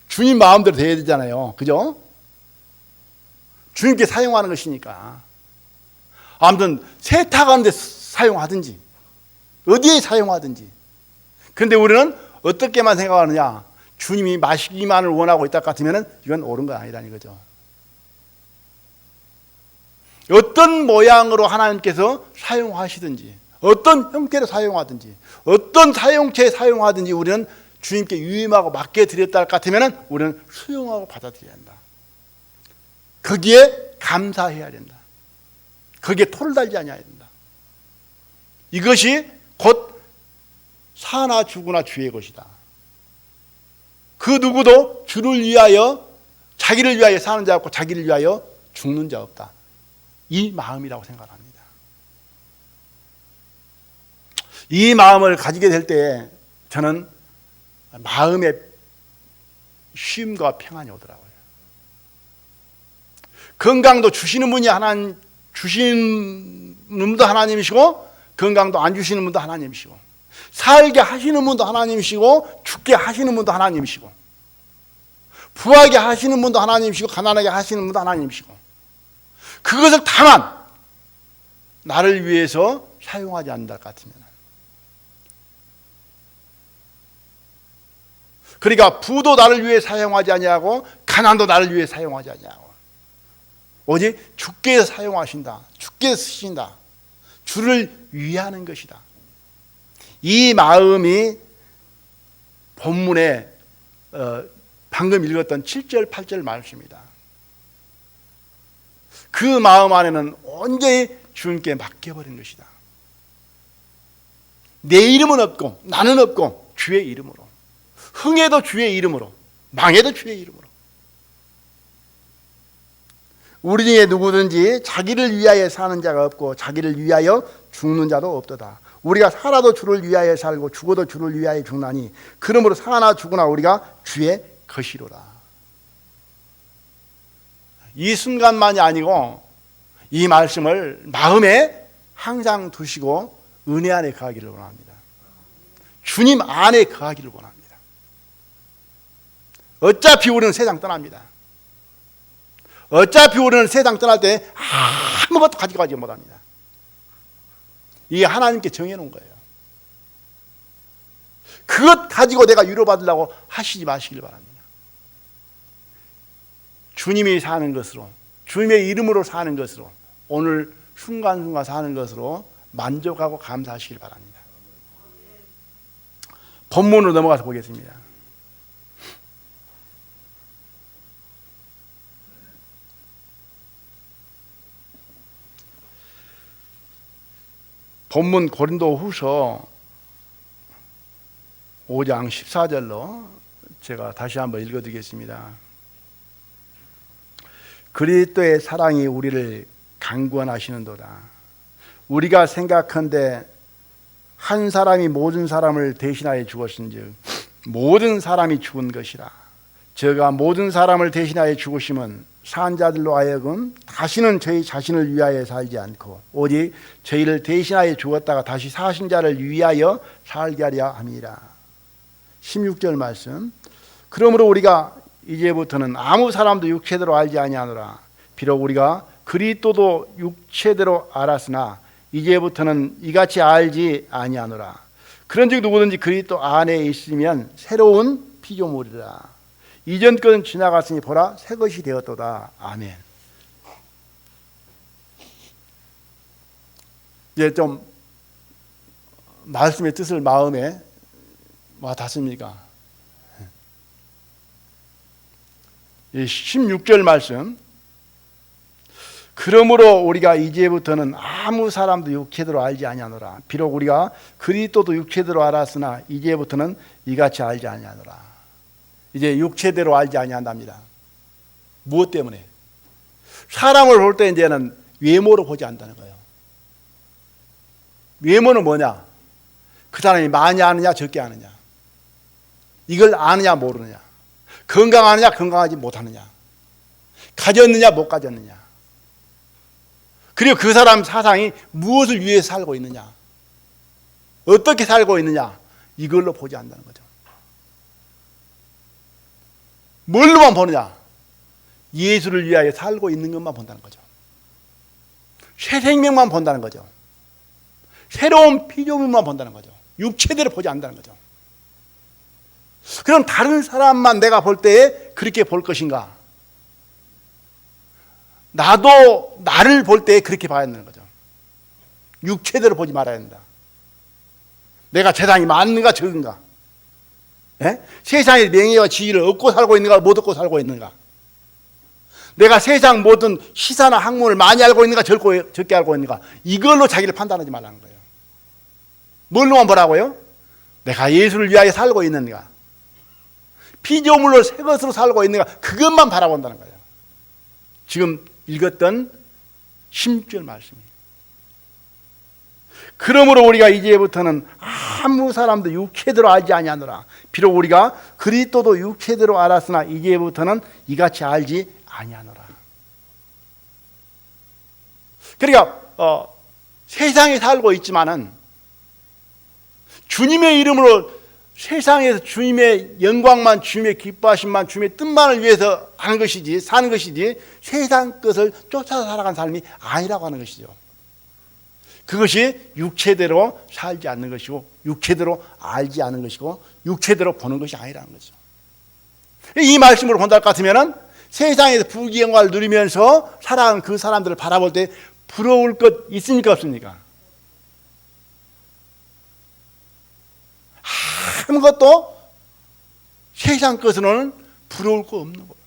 주님 마음대로 돼야 되잖아요. 그죠? 주님께 사용하는 것이니까. 아무튼 세탁하는 데 사용하든지 어디에 사용하든지. 그런데 우리는 어떻게만 생각하느냐? 주님이 마시기만을 원하고 있다 같으면 이건 옳은 건 아니라는 거죠. 어떤 모양으로 하나님께서 사용하시든지 어떤 형태로 사용하든지 어떤 사용체에 사용하든지 우리는 주님께 유임하고 맡겨드렸다 같으면 우리는 수용하고 받아들여야 한다. 거기에 감사해야 된다. 거기에 토를 달지 않아야 된다. 이것이 곧 사나 죽으나 주의 것이다. 그 누구도 주를 위하여 자기를 위하여 사는 자 없고 자기를 위하여 죽는 자 없다. 이 마음이라고 생각합니다. 이 마음을 가지게 될 때 저는 마음의 쉼과 평안이 오더라고요. 건강도 주시는 분이 하나님, 주시는 분도 하나님이시고 건강도 안 주시는 분도 하나님이시고 살게 하시는 분도 하나님이시고 죽게 하시는 분도 하나님이시고 부하게 하시는 분도 하나님이시고 가난하게 하시는 분도 하나님이시고 그것을 다만 나를 위해서 사용하지 않는다 같으면 그러니까 부도 나를 위해 사용하지 아니하고 가난도 나를 위해 사용하지 아니하고 오직 주께서 사용하신다. 주께서 쓰신다. 주를 위하는 것이다. 이 마음이 본문에 방금 읽었던 7절 8절 말씀입니다. 그 마음 안에는 온전히 주님께 맡겨버린 것이다. 내 이름은 없고 나는 없고 주의 이름으로 흥해도 주의 이름으로 망해도 주의 이름으로 우리 중에 누구든지 자기를 위하여 사는 자가 없고 자기를 위하여 죽는 자도 없도다. 우리가 살아도 주를 위하여 살고 죽어도 주를 위하여 죽나니 그러므로 사나 죽으나 우리가 주의 것이로라. 이 순간만이 아니고 이 말씀을 마음에 항상 두시고 은혜 안에 거하기를 원합니다. 주님 안에 거하기를 원합니다. 어차피 우리는 세상 떠납니다. 어차피 우리는 세상 떠날 때 아무것도 가지고 가지 못합니다. 이게 하나님께 정해놓은 거예요. 그것 가지고 내가 위로받으려고 하시지 마시길 바랍니다. 주님이 사는 것으로 주님의 이름으로 사는 것으로 오늘 순간순간 사는 것으로 만족하고 감사하시길 바랍니다. 본문으로 넘어가서 보겠습니다. 본문 고린도후서 5장 14절로 제가 다시 한번 읽어드리겠습니다. 그리스도의 사랑이 우리를 강구하시는도다. 우리가 생각한데 한 사람이 모든 사람을 대신하여 죽었은즉 모든 사람이 죽은 것이라. 저가 모든 사람을 대신하여 죽으심은 산 자들로 하여금 다시는 저희 자신을 위하여 살지 않고 오직 저희를 대신하여 죽었다가 다시 사신 자를 위하여 살게 하려 함이라. 16절 말씀. 그러므로 우리가 이제부터는 아무 사람도 육체대로 알지 아니하노라. 비록 우리가 그리스도도 육체대로 알았으나 이제부터는 이같이 알지 아니하노라. 그런즉 누구든지 그리스도 안에 있으면 새로운 피조물이라. 이전 것은 지나갔으니 보라 새 것이 되었도다. 아멘. 이제 좀 말씀의 뜻을 마음에 와 닿습니까? 16절 말씀. 그러므로 우리가 이제부터는 아무 사람도 육체대로 알지 아니하노라. 비록 우리가 그리스도도 육체대로 알았으나 이제부터는 이같이 알지 아니하노라. 이제 육체대로 알지 아니한답니다. 무엇 때문에? 사람을 볼 때 이제는 외모로 보지 않는다는 거예요. 외모는 뭐냐? 그 사람이 많이 아느냐 적게 아느냐, 이걸 아느냐 모르느냐, 건강하느냐 건강하지 못하느냐, 가졌느냐 못 가졌느냐, 그리고 그 사람 사상이 무엇을 위해서 살고 있느냐, 어떻게 살고 있느냐, 이걸로 보지 않는다는 거죠. 뭘로만 보느냐? 예수를 위하여 살고 있는 것만 본다는 거죠. 새 생명만 본다는 거죠. 새로운 피조물만 본다는 거죠. 육체대로 보지 않는다는 거죠. 그럼 다른 사람만 내가 볼 때 그렇게 볼 것인가? 나도 나를 볼 때 그렇게 봐야 한다는 거죠. 육체대로 보지 말아야 한다. 내가 재산이 많은가 적은가? 세상의 명예와 지위를 얻고 살고 있는가 못 얻고 살고 있는가? 내가 세상 모든 시사나 학문을 많이 알고 있는가 적게 알고 있는가? 이걸로 자기를 판단하지 말라는 거예요. 뭘로만 보라고요? 내가 예수를 위하여 살고 있는가, 피조물로 새 것으로 살고 있는가, 그것만 바라본다는 거예요. 지금 읽었던 16절 말씀이에요. 그러므로 우리가 이제부터는 아무 사람도 육체대로 알지 아니하노라. 비록 우리가 그리스도도 육체대로 알았으나 이제부터는 이같이 알지 아니하노라. 그러니까 세상에 살고 있지만은 주님의 이름으로 세상에서 주님의 영광만, 주님의 기뻐하심만, 주님의 뜻만을 위해서 하는 것이지, 사는 것이지, 세상 것을 쫓아서 살아가는 삶이 아니라고 하는 것이죠. 그것이 육체대로 살지 않는 것이고, 육체대로 알지 않는 것이고, 육체대로 보는 것이 아니라는 거죠. 이 말씀으로 본다 같으면 세상에서 부귀영화를 누리면서 살아가는 그 사람들을 바라볼 때 부러울 것 있습니까 없습니까? 아무것도 세상 것으로는 부러울 거 없는 거예요.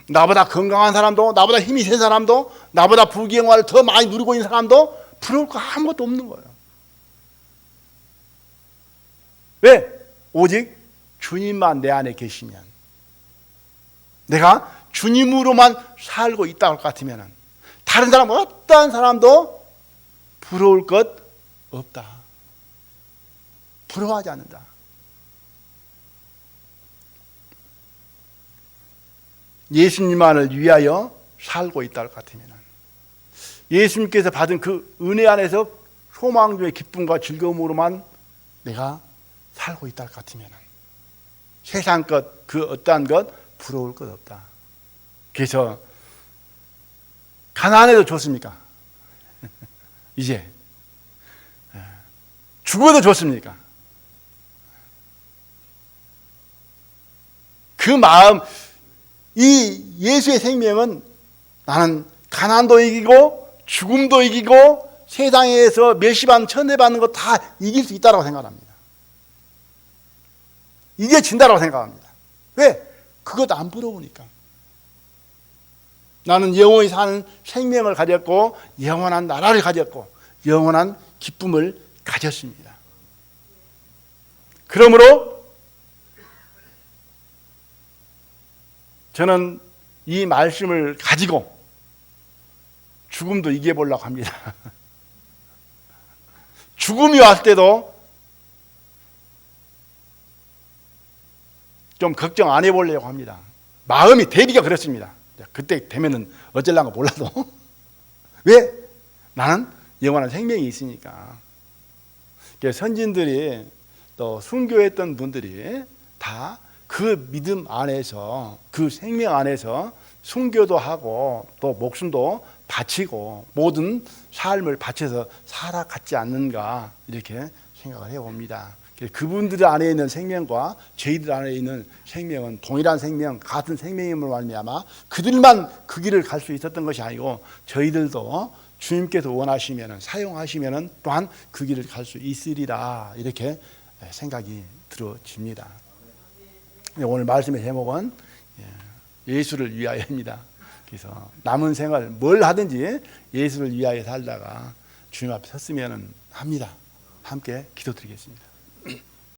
나보다 건강한 사람도, 나보다 힘이 센 사람도, 나보다 부귀영화를 더 많이 누리고 있는 사람도 부러울 거 아무것도 없는 거예요. 왜? 오직 주님만 내 안에 계시면, 내가 주님으로만 살고 있다고 할 것 같으면 다른 사람, 어떠한 사람도 부러울 것 없다. 부러워하지 않는다. 예수님만을 위하여 살고 있다고 할 것 같으면, 예수님께서 받은 그 은혜 안에서 소망 중의 기쁨과 즐거움으로만 내가 살고 있다고 할 것 같으면 세상 것, 그 어떠한 것 부러울 것 없다. 그래서 가난해도 좋습니까? 이제 죽어도 좋습니까? 그 마음, 이 예수의 생명은 나는 가난도 이기고 죽음도 이기고 세상에서 멸시받는 천대받는 거 다 이길 수 있다고 생각합니다. 이겨진다고 생각합니다. 왜? 그것도 안 부러우니까. 나는 영원히 사는 생명을 가졌고 영원한 나라를 가졌고 영원한 기쁨을 가졌습니다. 그러므로 저는 이 말씀을 가지고 죽음도 이겨보려고 합니다. 죽음이 왔을 때도 좀 걱정 안 해보려고 합니다. 마음이 대비가 그렇습니다. 그때 되면은 어쩌려고 몰라도 왜? 나는 영원한 생명이 있으니까. 선진들이 또 순교했던 분들이 다 그 믿음 안에서, 그 생명 안에서 순교도 하고 또 목숨도 바치고 모든 삶을 바쳐서 살아갔지 않는가, 이렇게 생각을 해봅니다. 그분들 안에 있는 생명과 저희들 안에 있는 생명은 동일한 생명, 같은 생명임을 말미암아 그들만 그 길을 갈 수 있었던 것이 아니고 저희들도 주님께서 원하시면, 사용하시면 또한 그 길을 갈 수 있으리라, 이렇게 생각이 들어집니다. 오늘 말씀의 제목은 예수를 위하여입니다. 그래서 남은 생활 뭘 하든지 예수를 위하여 살다가 주님 앞에 섰으면 합니다. 함께 기도드리겠습니다.